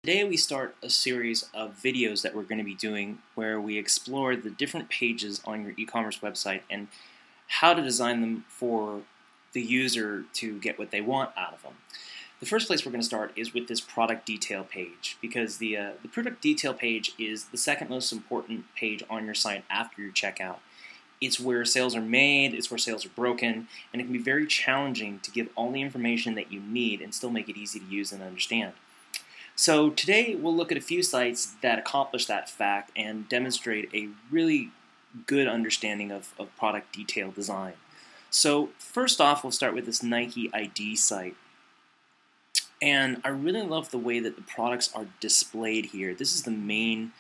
Today we start a series of videos that we're going to be doing where we explore the different pages on your e-commerce website and how to design them for the user to get what they want out of them. The first place we're going to start is with this product detail page, because the product detail page is the second most important page on your site after your checkout. It's where sales are made, it's where sales are broken, and it can be very challenging to give all the information that you need and still make it easy to use and understand. So today we'll look at a few sites that accomplish that fact and demonstrate a really good understanding of product detail design. So first off, we'll start with this Nike ID site. And I really love the way that the products are displayed here. This is the main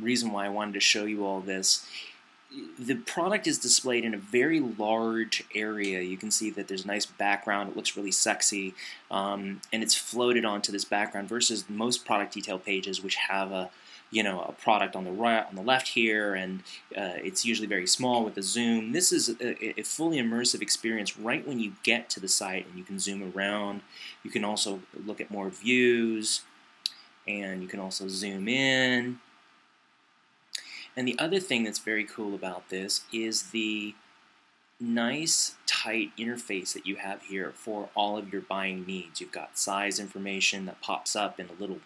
reason why I wanted to show you all this. The product is displayed in a very large area. You can see that there's a nice background. It looks really sexy, and it's floated onto this background versus most product detail pages, which have a product on the right, on the left here, and it's usually very small with a zoom. This is a fully immersive experience right when you get to the site, and you can zoom around. You can also look at more views, and you can also zoom in. And the other thing that's very cool about this is the nice, tight interface that you have here for all of your buying needs. You've got size information that pops up in a little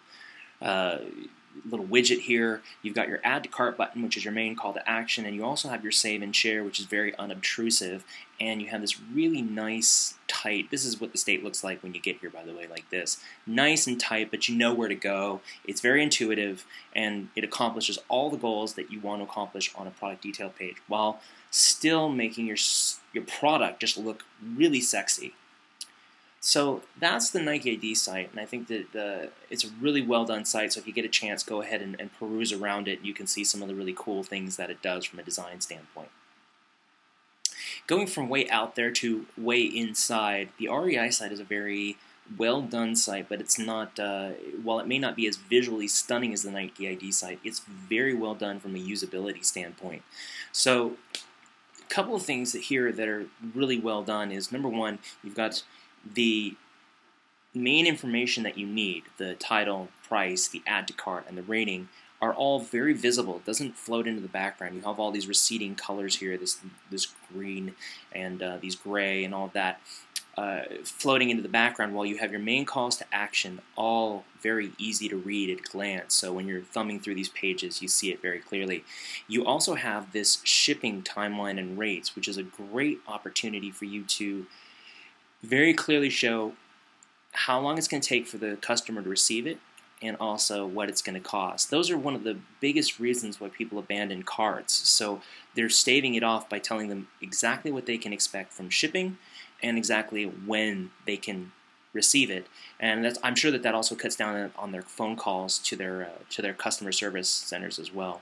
widget here. You've got your add to cart button, which is your main call to action, and you also have your save and share, which is very unobtrusive, and you have this really nice, tight, this is what the state looks like when you get here, by the way, like this. Nice and tight, but you know where to go. It's very intuitive, and it accomplishes all the goals that you want to accomplish on a product detail page, while still making your product just look really sexy. So that's the Nike ID site, and I think that it's a really well done site, so if you get a chance, go ahead and peruse around it. You can see some of the really cool things that it does from a design standpoint. Going from way out there to way inside, the REI site is a very well done site, but it's not, while it may not be as visually stunning as the Nike ID site, it's very well done from a usability standpoint. So a couple of things here that are really well done is, number one, you've got the main information that you need, the title, price, the add to cart, and the rating, are all very visible. It doesn't float into the background. You have all these receding colors here, this green and these gray and all of that floating into the background, while you have your main calls to action all very easy to read at a glance. So when you're thumbing through these pages, you see it very clearly. You also have this shipping timeline and rates, which is a great opportunity for you to very clearly show how long it's going to take for the customer to receive it, and also what it's going to cost. Those are one of the biggest reasons why people abandon carts. So they're staving it off by telling them exactly what they can expect from shipping and exactly when they can receive it. And I'm sure that also cuts down on their phone calls to their customer service centers as well.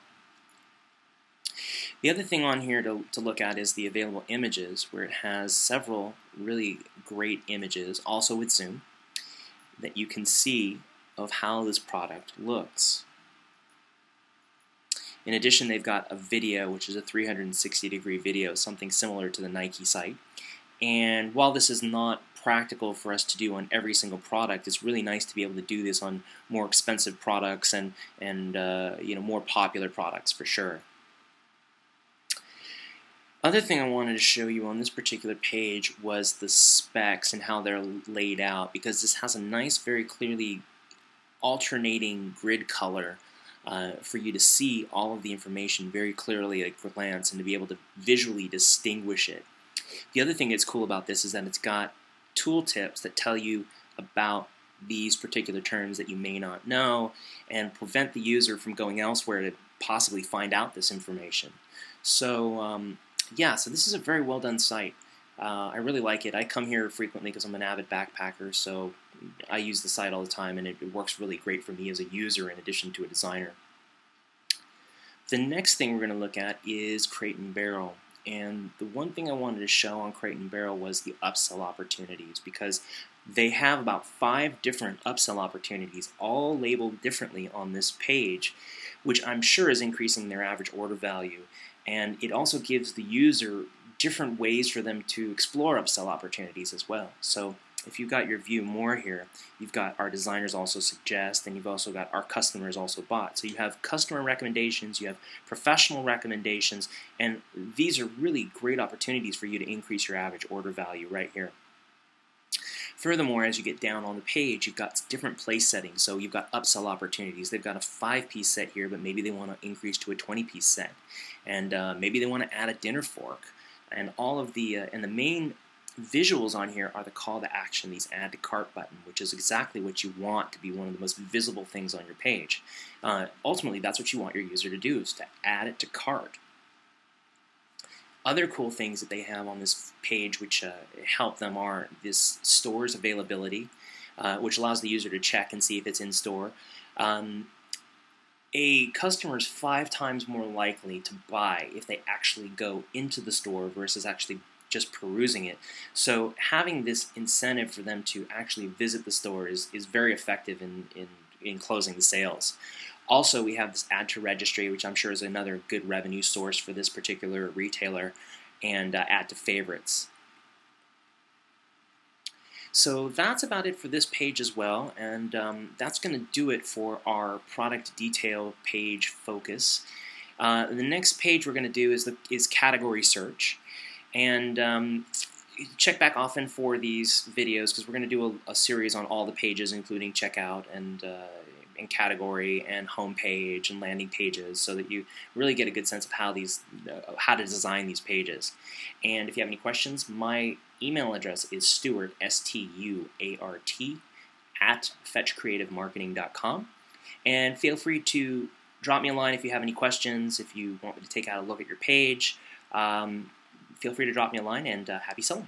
The other thing on here to look at is the available images, where it has several really great images, also with zoom, that you can see of how this product looks. In addition, they've got a video, which is a 360-degree video, something similar to the Nike site. And while this is not practical for us to do on every single product, it's really nice to be able to do this on more expensive products and more popular products for sure. Other thing I wanted to show you on this particular page was the specs and how they're laid out, because this has a nice, very clearly alternating grid color for you to see all of the information very clearly at a glance and to be able to visually distinguish it. The other thing that's cool about this is that it's got tooltips that tell you about these particular terms that you may not know and prevent the user from going elsewhere to possibly find out this information. So so this is a very well done site. I really like it. I come here frequently because I'm an avid backpacker, so I use the site all the time, and it works really great for me as a user in addition to a designer. The next thing we're going to look at is Crate and Barrel. And the one thing I wanted to show on Crate and Barrel was the upsell opportunities, because they have about 5 different upsell opportunities, all labeled differently on this page, which I'm sure is increasing their average order value. And it also gives the user different ways for them to explore upsell opportunities as well. So if you've got your view more here, you've got our designers also suggest, and you've also got our customers also bought. So you have customer recommendations, you have professional recommendations, and these are really great opportunities for you to increase your average order value right here. Furthermore, as you get down on the page, you've got different place settings. So you've got upsell opportunities. They've got a 5-piece set here, but maybe they want to increase to a 20-piece set. And maybe they want to add a dinner fork. And all of the main visuals on here are the call to action, these add to cart button, which is exactly what you want to be one of the most visible things on your page. Ultimately, that's what you want your user to do, is to add it to cart. Other cool things that they have on this page which help them are this store's availability, which allows the user to check and see if it's in store. A customer is 5 times more likely to buy if they actually go into the store versus actually just perusing it. So having this incentive for them to actually visit the store is very effective in closing the sales. Also, we have this add to registry, which I'm sure is another good revenue source for this particular retailer, and add to favorites. So that's about it for this page as well, and that's going to do it for our product detail page focus. The next page we're going to do is category search, and check back often for these videos because we're going to do a series on all the pages, including checkout and category and home page and landing pages, so that you really get a good sense of how to design these pages. And if you have any questions, my email address is Stuart, S-T-U-A-R-T, at fetchcreativemarketing.com. And feel free to drop me a line if you have any questions, if you want me to take out a look at your page. Feel free to drop me a line, and happy selling.